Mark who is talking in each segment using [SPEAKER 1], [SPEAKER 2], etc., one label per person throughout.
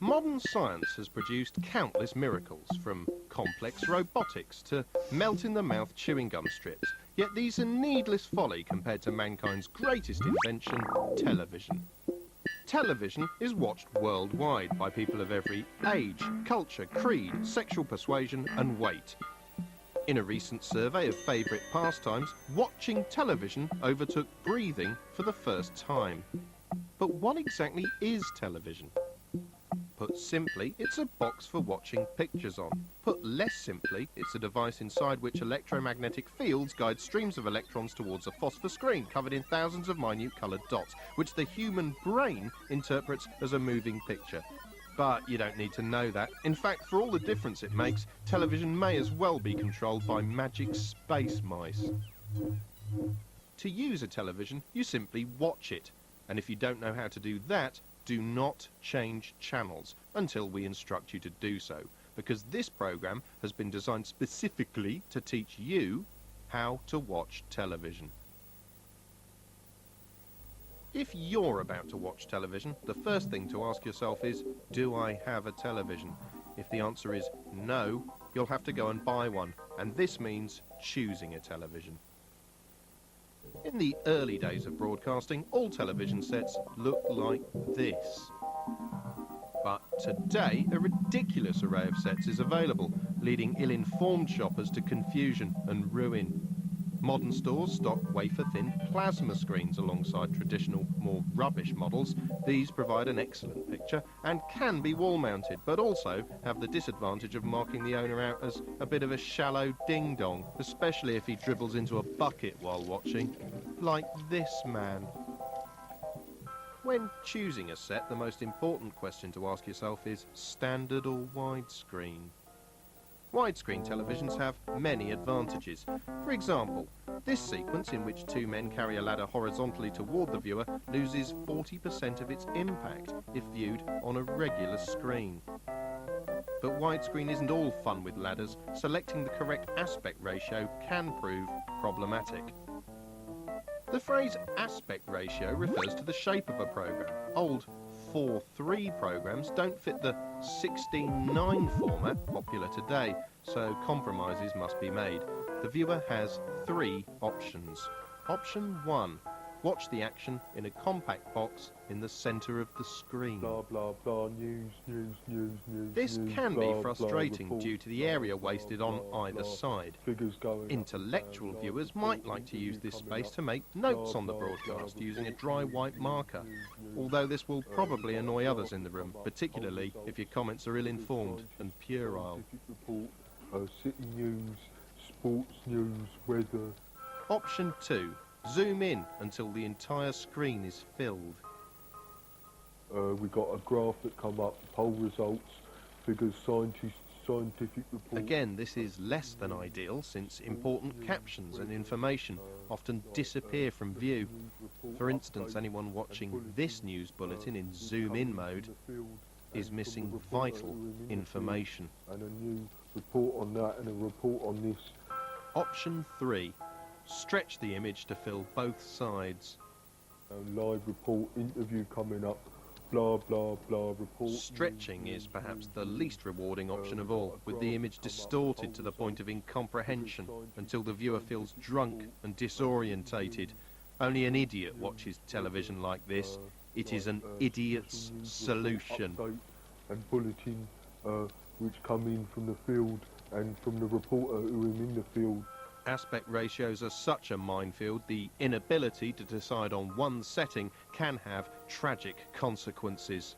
[SPEAKER 1] Modern science has produced countless miracles, from complex robotics to melt-in-the-mouth chewing gum strips. Yet these are needless folly compared to mankind's greatest invention, television. Television is watched worldwide by people of every age, culture, creed, sexual persuasion and weight. In a recent survey of favourite pastimes, watching television overtook breathing for the first time. But what exactly is television? Put simply, it's a box for watching pictures on. Put less simply, it's a device inside which electromagnetic fields guide streams of electrons towards a phosphor screen covered in thousands of minute coloured dots, which the human brain interprets as a moving picture. But you don't need to know that. In fact, for all the difference it makes, television may as well be controlled by magic space mice. To use a television, you simply watch it. And if you don't know how to do that, do not change channels until we instruct you to do so, because this programme has been designed specifically to teach you how to watch television. If you're about to watch television, the first thing to ask yourself is, do I have a television? If the answer is no, you'll have to go and buy one, and this means choosing a television. In the early days of broadcasting, all television sets looked like this. But today, a ridiculous array of sets is available, leading ill-informed shoppers to confusion and ruin. Modern stores stock wafer-thin plasma screens alongside traditional, more rubbish models. These provide an excellent picture and can be wall-mounted, but also have the disadvantage of marking the owner out as a bit of a shallow ding-dong, especially if he dribbles into a bucket while watching, like this man. When choosing a set, the most important question to ask yourself is standard or widescreen? Widescreen televisions have many advantages. For example, this sequence in which two men carry a ladder horizontally toward the viewer loses 40% of its impact if viewed on a regular screen. But widescreen isn't all fun with ladders. Selecting the correct aspect ratio can prove problematic. The phrase aspect ratio refers to the shape of a programme. Old 4:3 programmes don't fit the 16:9 format popular today, so compromises must be made. The viewer has three options. Option 1. Watch the action in a compact box in the centre of the screen.
[SPEAKER 2] Blah, blah, blah, news.
[SPEAKER 1] This can be
[SPEAKER 2] blah,
[SPEAKER 1] frustrating
[SPEAKER 2] blah,
[SPEAKER 1] due to the area wasted on either side.
[SPEAKER 2] Figures going
[SPEAKER 1] Intellectual
[SPEAKER 2] up,
[SPEAKER 1] viewers might like to use this space to make notes on the broadcast using a dry white marker, although this will probably annoy others in the room, particularly if your comments are ill-informed and puerile.
[SPEAKER 2] Report, city news, sports news, weather.
[SPEAKER 1] Option 2. Zoom in until the entire screen is filled.
[SPEAKER 2] We got a graph that come up, poll results, figures, scientific report.
[SPEAKER 1] Again, this is less than ideal, since important captions and information often disappear from view. For instance, anyone watching this news bulletin in zoom-in mode is missing vital information.
[SPEAKER 2] And a new report on that and a report on this.
[SPEAKER 1] Option 3. Stretch the image to fill both sides.
[SPEAKER 2] Live report, interview coming up, blah, blah, blah, report.
[SPEAKER 1] Stretching is perhaps the least rewarding option of all, with the image distorted to the point of incomprehension until the viewer feels drunk and disorientated. Only an idiot watches television like this. It is an idiot's solution.
[SPEAKER 2] And bulletin which come in from the field and from the reporter who is in the field.
[SPEAKER 1] Aspect ratios are such a minefield, the inability to decide on one setting can have tragic consequences.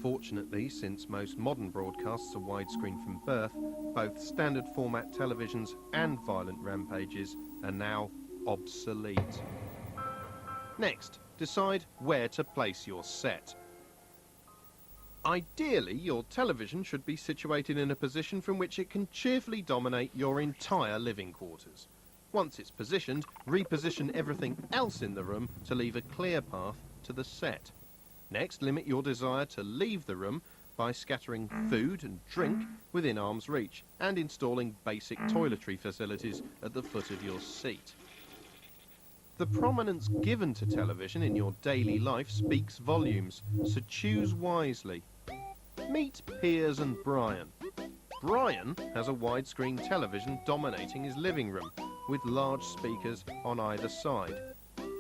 [SPEAKER 1] Fortunately, since most modern broadcasts are widescreen from birth, both standard format televisions and violent rampages are now obsolete. Next, decide where to place your set. Ideally, your television should be situated in a position from which it can cheerfully dominate your entire living quarters. Once it's positioned, reposition everything else in the room to leave a clear path to the set. Next, limit your desire to leave the room by scattering food and drink within arm's reach and installing basic toiletry facilities at the foot of your seat. The prominence given to television in your daily life speaks volumes, so choose wisely. Meet Piers and Brian. Brian has a widescreen television dominating his living room, with large speakers on either side.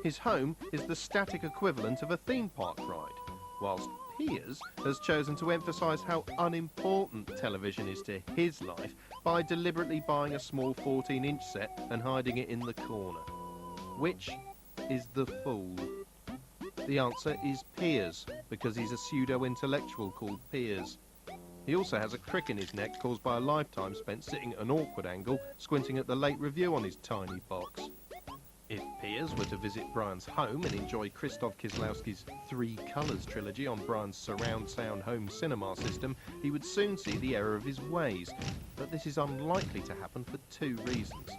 [SPEAKER 1] His home is the static equivalent of a theme park ride, whilst Piers has chosen to emphasise how unimportant television is to his life by deliberately buying a small 14-inch set and hiding it in the corner. Which is the fool? The answer is Piers, because he's a pseudo-intellectual called Piers. He also has a crick in his neck caused by a lifetime spent sitting at an awkward angle, squinting at the late review on his tiny box. If Piers were to visit Brian's home and enjoy Krzysztof Kieslowski's Three Colours trilogy on Brian's surround sound home cinema system, he would soon see the error of his ways. But this is unlikely to happen for two reasons.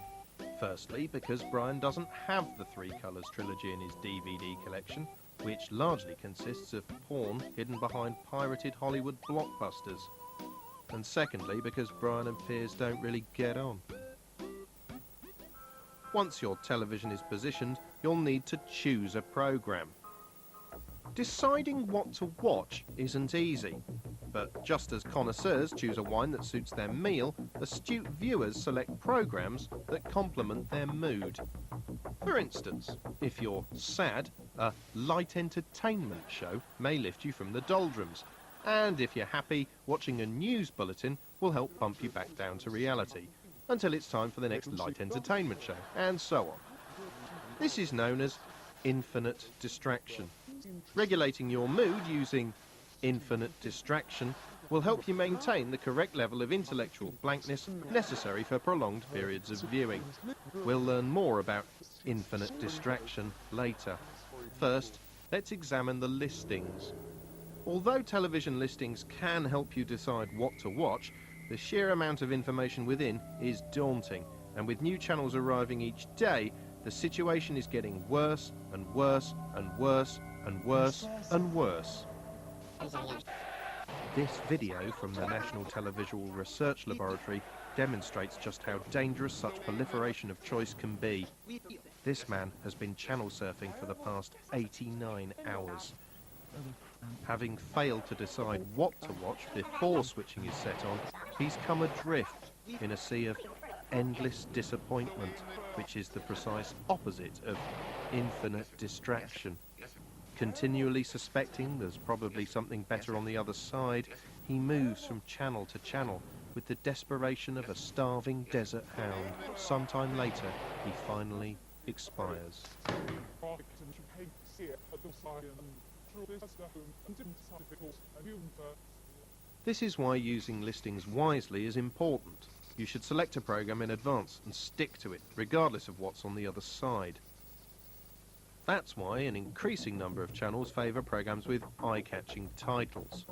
[SPEAKER 1] Firstly, because Brian doesn't have the Three Colours trilogy in his DVD collection, which largely consists of porn hidden behind pirated Hollywood blockbusters. And secondly, because Brian and Piers don't really get on. Once your television is positioned, you'll need to choose a programme. Deciding what to watch isn't easy, but just as connoisseurs choose a wine that suits their meal, astute viewers select programmes that complement their mood. For instance, if you're sad, a light entertainment show may lift you from the doldrums, and if you're happy, watching a news bulletin will help bump you back down to reality, until it's time for the next light entertainment show, and so on. This is known as infinite distraction. Regulating your mood using infinite distraction will help you maintain the correct level of intellectual blankness necessary for prolonged periods of viewing. We'll learn more about infinite distraction later. First, let's examine the listings. Although television listings can help you decide what to watch, the sheer amount of information within is daunting, and with new channels arriving each day, the situation is getting worse and worse and worse and worse and worse. This video from the National Televisual Research Laboratory demonstrates just how dangerous such proliferation of choice can be. This man has been channel surfing for the past 89 hours. Having failed to decide what to watch before switching his set on, he's come adrift in a sea of endless disappointment, which is the precise opposite of infinite distraction. Continually suspecting there's probably something better on the other side, he moves from channel to channel with the desperation of a starving desert hound. Sometime later, he finally expires. This is why using listings wisely is important. You should select a program in advance and stick to it, regardless of what's on the other side. That's why an increasing number of channels favour programs with eye-catching titles.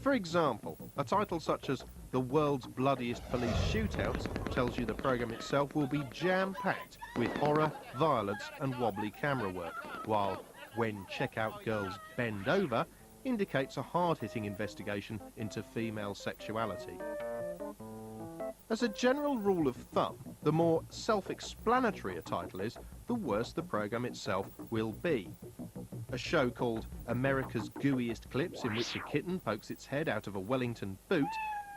[SPEAKER 1] For example, a title such as The World's Bloodiest Police Shootouts tells you the program itself will be jam-packed with horror, violence and wobbly camera work, while When Checkout Girls Bend Over indicates a hard-hitting investigation into female sexuality. As a general rule of thumb, the more self-explanatory a title is, the worse the program itself will be. A show called America's Gooeyest Clips, in which a kitten pokes its head out of a Wellington boot,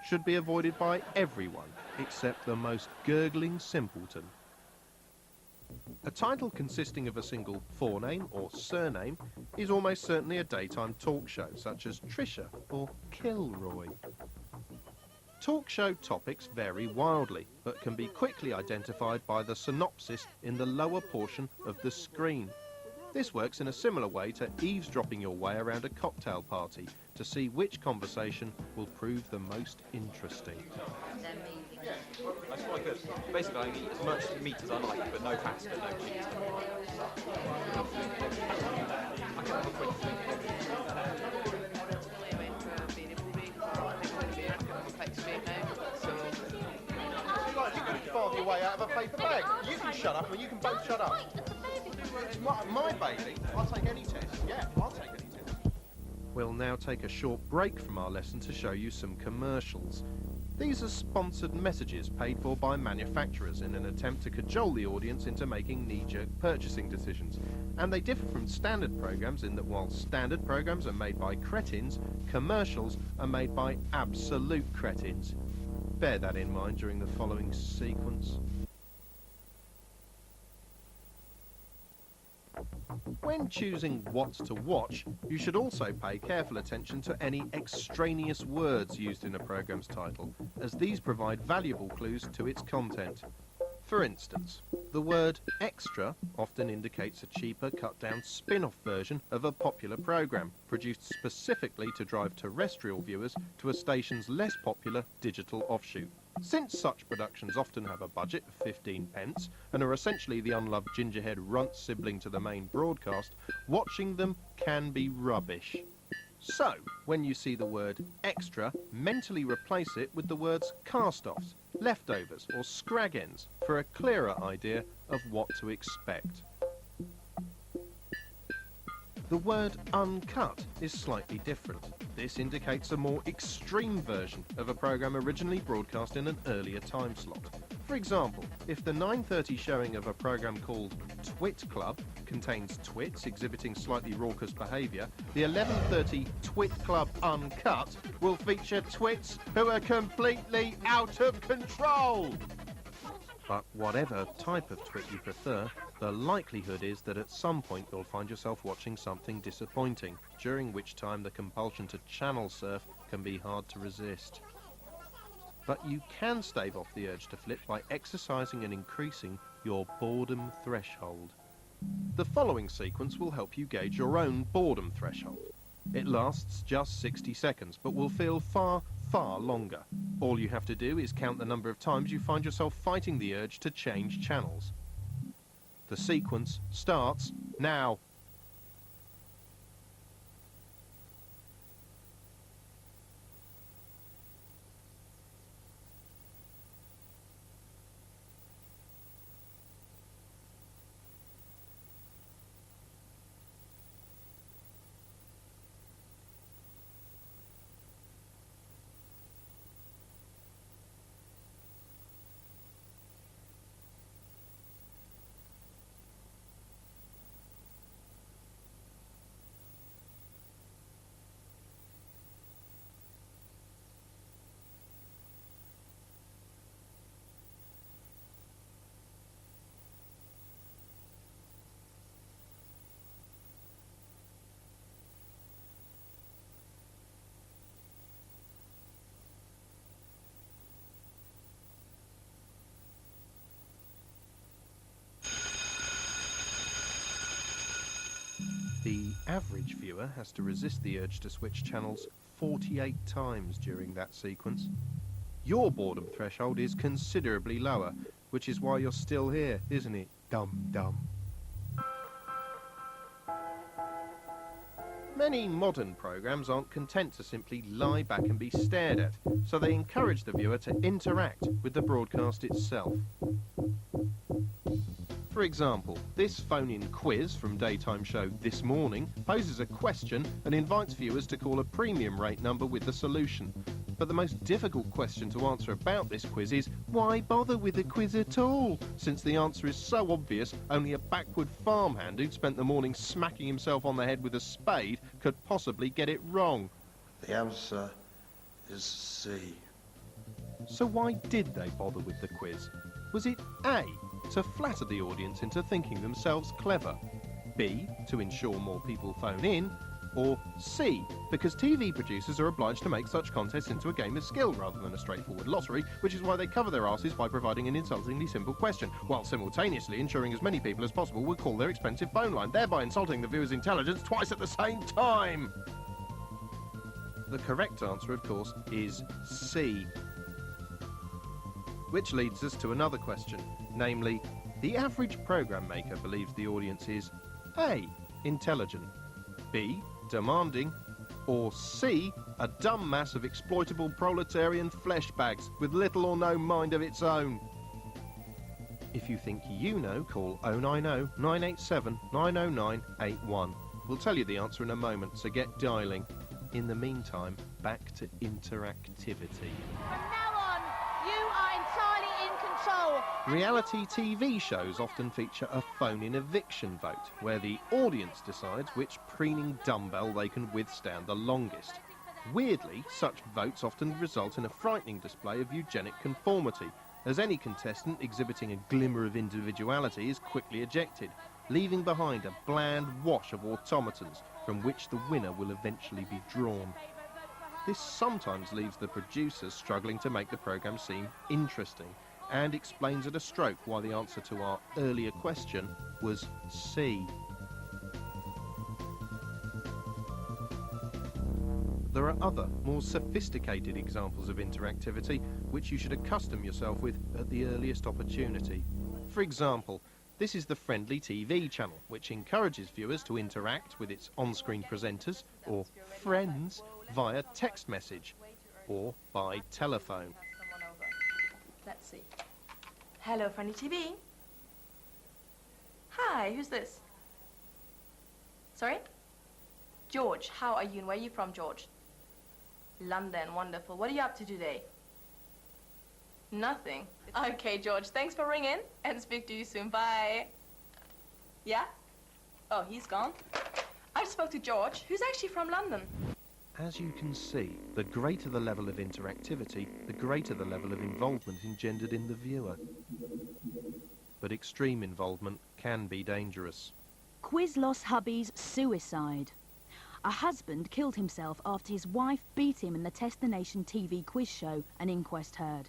[SPEAKER 1] should be avoided by everyone except the most gurgling simpleton. A title consisting of a single forename or surname is almost certainly a daytime talk show, such as Trisha or Kilroy. Talk show topics vary wildly, but can be quickly identified by the synopsis in the lower portion of the screen. This works in a similar way to eavesdropping your way around a cocktail party to see which conversation will prove the most interesting.
[SPEAKER 3] That's quite good. Basically, I eat as much meat as I like, but no fat, but no cheese. I can have a quick
[SPEAKER 1] Father your way out of a paper bag. You can shut up, and you can both shut up. It's my baby. I'll take any test. Yeah, I'll take any test. We'll now take a short break from our lesson to show you some commercials. These are sponsored messages paid for by manufacturers in an attempt to cajole the audience into making knee-jerk purchasing decisions. And they differ from standard programs in that while standard programs are made by cretins, commercials are made by absolute cretins. Bear that in mind during the following sequence. When choosing what to watch, you should also pay careful attention to any extraneous words used in a program's title, as these provide valuable clues to its content. For instance, the word extra often indicates a cheaper, cut-down spin-off version of a popular program, produced specifically to drive terrestrial viewers to a station's less popular digital offshoot. Since such productions often have a budget of 15 pence and are essentially the unloved gingerhead runt sibling to the main broadcast, watching them can be rubbish. So, when you see the word extra, mentally replace it with the words cast-offs, leftovers or scrag ends for a clearer idea of what to expect. The word uncut is slightly different. This indicates a more extreme version of a programme originally broadcast in an earlier time slot. For example, if the 9:30 showing of a programme called Twit Club contains twits exhibiting slightly raucous behaviour, the 11:30 Twit Club Uncut will feature twits who are completely out of control. But whatever type of twit you prefer, the likelihood is that at some point you'll find yourself watching something disappointing, during which time the compulsion to channel surf can be hard to resist. But you can stave off the urge to flip by exercising and increasing your boredom threshold. The following sequence will help you gauge your own boredom threshold. It lasts just 60 seconds, but will feel far longer. All you have to do is count the number of times you find yourself fighting the urge to change channels. The sequence starts now. The average viewer has to resist the urge to switch channels 48 times during that sequence. Your boredom threshold is considerably lower, which is why you're still here, isn't it, dum-dum? Many modern programmes aren't content to simply lie back and be stared at, so they encourage the viewer to interact with the broadcast itself. For example, this phone-in quiz from daytime show This Morning poses a question and invites viewers to call a premium rate number with the solution. But the most difficult question to answer about this quiz is, why bother with the quiz at all? Since the answer is so obvious, only a backward farmhand who'd spent the morning smacking himself on the head with a spade could possibly get it wrong.
[SPEAKER 4] The answer is C.
[SPEAKER 1] So why did they bother with the quiz? Was it A, to flatter the audience into thinking themselves clever? B, to ensure more people phone in? Or C, because TV producers are obliged to make such contests into a game of skill rather than a straightforward lottery, which is why they cover their asses by providing an insultingly simple question, while simultaneously ensuring as many people as possible will call their expensive phone line, thereby insulting the viewer's intelligence twice at the same time. The correct answer, of course, is C. Which leads us to another question, namely, the average programme maker believes the audience is A, intelligent, B, demanding, or C, a dumb mass of exploitable proletarian flesh bags with little or no mind of its own. If you think you know, call 090 987 909 81. We'll tell you the answer in a moment, so get dialing. In the meantime, back to interactivity.
[SPEAKER 5] From now on, you are entirely in control.
[SPEAKER 1] Reality TV shows often feature a phone-in eviction vote, where the audience decides which preening dumbbell they can withstand the longest. Weirdly, such votes often result in a frightening display of eugenic conformity, as any contestant exhibiting a glimmer of individuality is quickly ejected, leaving behind a bland wash of automatons from which the winner will eventually be drawn. This sometimes leaves the producers struggling to make the programme seem interesting, and explains at a stroke why the answer to our earlier question was C. There are other, more sophisticated examples of interactivity which you should accustom yourself with at the earliest opportunity. For example, this is the Friendly TV channel, which encourages viewers to interact with its on-screen presenters, or friends, via text message, or by telephone.
[SPEAKER 6] Let's see. Hello, Friendly TV. Hi, who's this? Sorry? George, how are you and where are you from, George? London, wonderful. What are you up to today? Nothing. Okay, George, thanks for ringing and speak to you soon. Bye. Yeah? Oh, he's gone. I just spoke to George, who's actually from London.
[SPEAKER 1] As you can see, the greater the level of interactivity, the greater the level of involvement engendered in the viewer. But extreme involvement can be dangerous.
[SPEAKER 7] Quizlos hubby's suicide. A husband killed himself after his wife beat him in the Test the Nation TV quiz show, an inquest heard.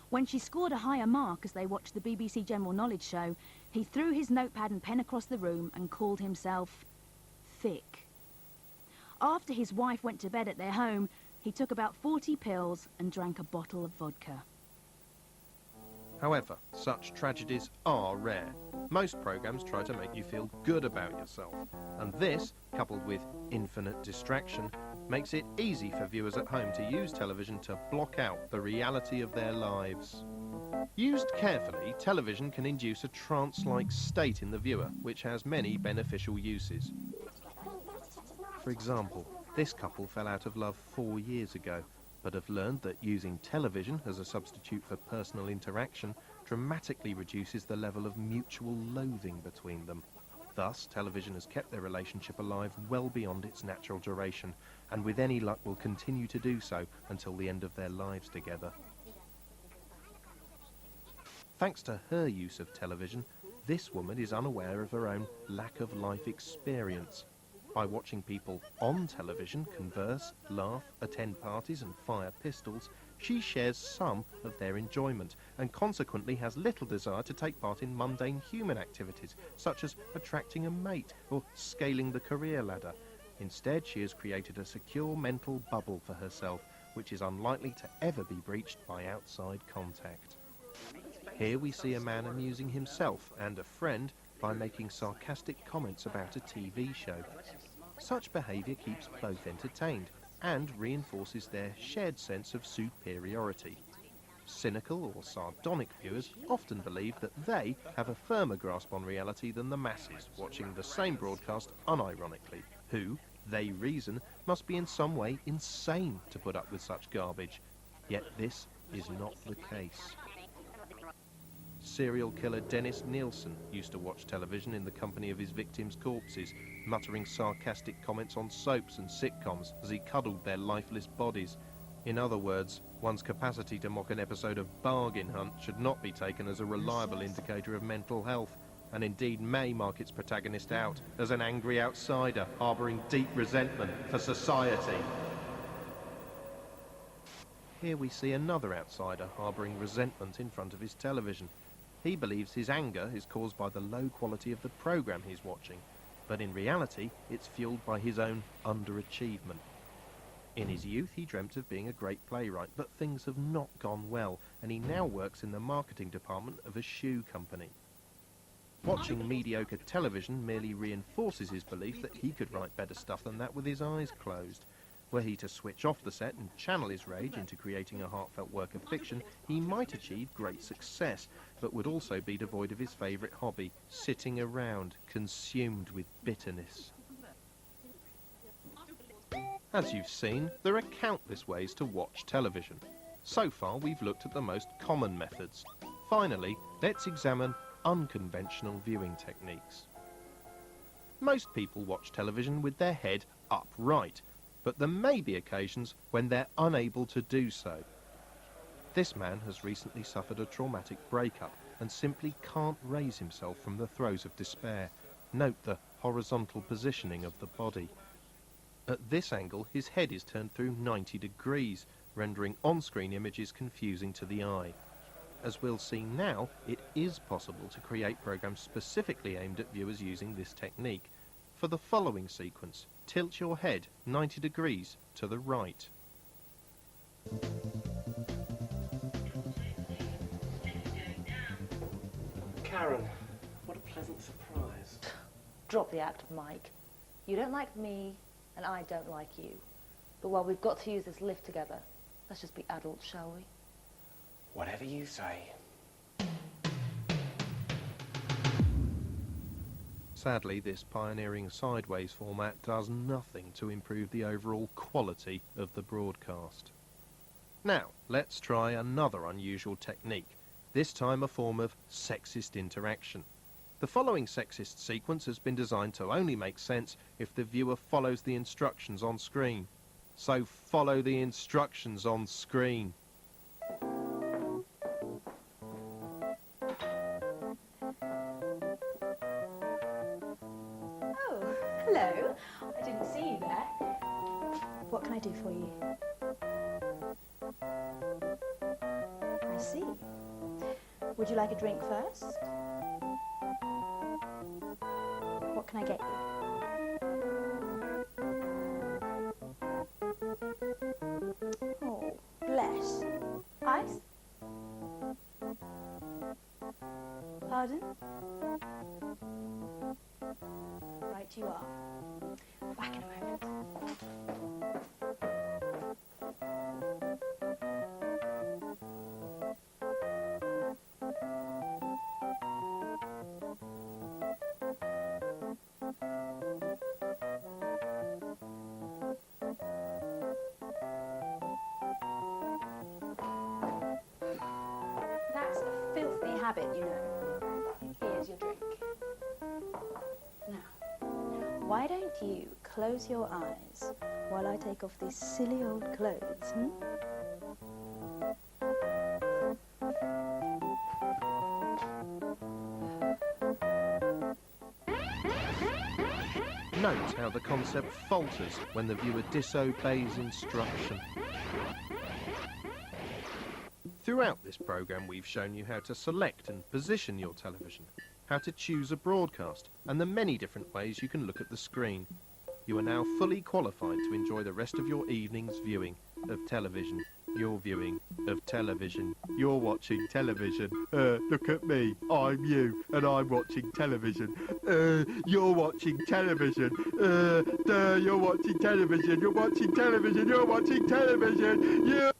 [SPEAKER 7] When she scored a higher mark as they watched the BBC General Knowledge show, he threw his notepad and pen across the room and called himself Thick. After his wife went to bed at their home, he took about 40 pills and drank a bottle of vodka.
[SPEAKER 1] However, such tragedies are rare. Most programmes try to make you feel good about yourself, and this, coupled with infinite distraction, makes it easy for viewers at home to use television to block out the reality of their lives. Used carefully, television can induce a trance-like state in the viewer, which has many beneficial uses. For example, this couple fell out of love 4 years ago, but have learned that using television as a substitute for personal interaction dramatically reduces the level of mutual loathing between them. Thus, television has kept their relationship alive well beyond its natural duration, and with any luck will continue to do so until the end of their lives together. Thanks to her use of television, this woman is unaware of her own lack of life experience. By watching people on television converse, laugh, attend parties and fire pistols, she shares some of their enjoyment and consequently has little desire to take part in mundane human activities such as attracting a mate or scaling the career ladder. Instead, she has created a secure mental bubble for herself, which is unlikely to ever be breached by outside contact. Here we see a man amusing himself and a friend by making sarcastic comments about a TV show. Such behaviour keeps both entertained and reinforces their shared sense of superiority. Cynical or sardonic viewers often believe that they have a firmer grasp on reality than the masses watching the same broadcast unironically, who, they reason, must be in some way insane to put up with such garbage. Yet this is not the case. Serial killer Dennis Nielsen used to watch television in the company of his victims' corpses, muttering sarcastic comments on soaps and sitcoms as he cuddled their lifeless bodies. In other words, one's capacity to mock an episode of Bargain Hunt should not be taken as a reliable indicator of mental health. and indeed may mark its protagonist out as an angry outsider harbouring deep resentment for society. Here we see another outsider harbouring resentment in front of his television. He believes his anger is caused by the low quality of the programme he's watching, but in reality it's fuelled by his own underachievement. In his youth he dreamt of being a great playwright, but things have not gone well, and he now works in the marketing department of a shoe company. Watching mediocre television merely reinforces his belief that he could write better stuff than that with his eyes closed. Were he to switch off the set and channel his rage into creating a heartfelt work of fiction, he might achieve great success, but would also be devoid of his favourite hobby, sitting around, consumed with bitterness. As you've seen, there are countless ways to watch television. So far, we've looked at the most common methods. Finally, let's examine unconventional viewing techniques. Most people watch television with their head upright, but there may be occasions when they're unable to do so. This man has recently suffered a traumatic breakup and simply can't raise himself from the throes of despair. Note the horizontal positioning of the body. At this angle, his head is turned through 90 degrees, rendering on-screen images confusing to the eye. As we'll see now, it is possible to create programs specifically aimed at viewers using this technique. For the following sequence, tilt your head 90 degrees to the right.
[SPEAKER 8] Karen, what a pleasant surprise.
[SPEAKER 9] Drop the act, Mike. You don't like me, and I don't like you. But while we've got to use this lift together, let's just be adults, shall we?
[SPEAKER 8] Whatever you say.
[SPEAKER 1] Sadly, this pioneering sideways format does nothing to improve the overall quality of the broadcast. Now, let's try another unusual technique, this time a form of sexist interaction. The following sexist sequence has been designed to only make sense if the viewer follows the instructions on screen. So follow the instructions on screen.
[SPEAKER 10] Oh, hello. I didn't see you there. What can I do for you? I see. Would you like a drink first? What can I get you? Oh, bless. Ice? Pardon? Right you are. Back in a moment. That's a filthy habit, you know. Here's your drink. Now, why don't you close your eyes while I take off these silly old clothes, hmm?
[SPEAKER 1] Note how the concept falters when the viewer disobeys instruction. Throughout this programme we've shown you how to select and position your television, how to choose a broadcast, and the many different ways you can look at the screen. You are now fully qualified to enjoy the rest of your evening's viewing of television. You're viewing of television. You're watching television. Look at me. I'm you, and I'm watching television. You're watching television. You're watching television. You're watching television. You're watching television. You.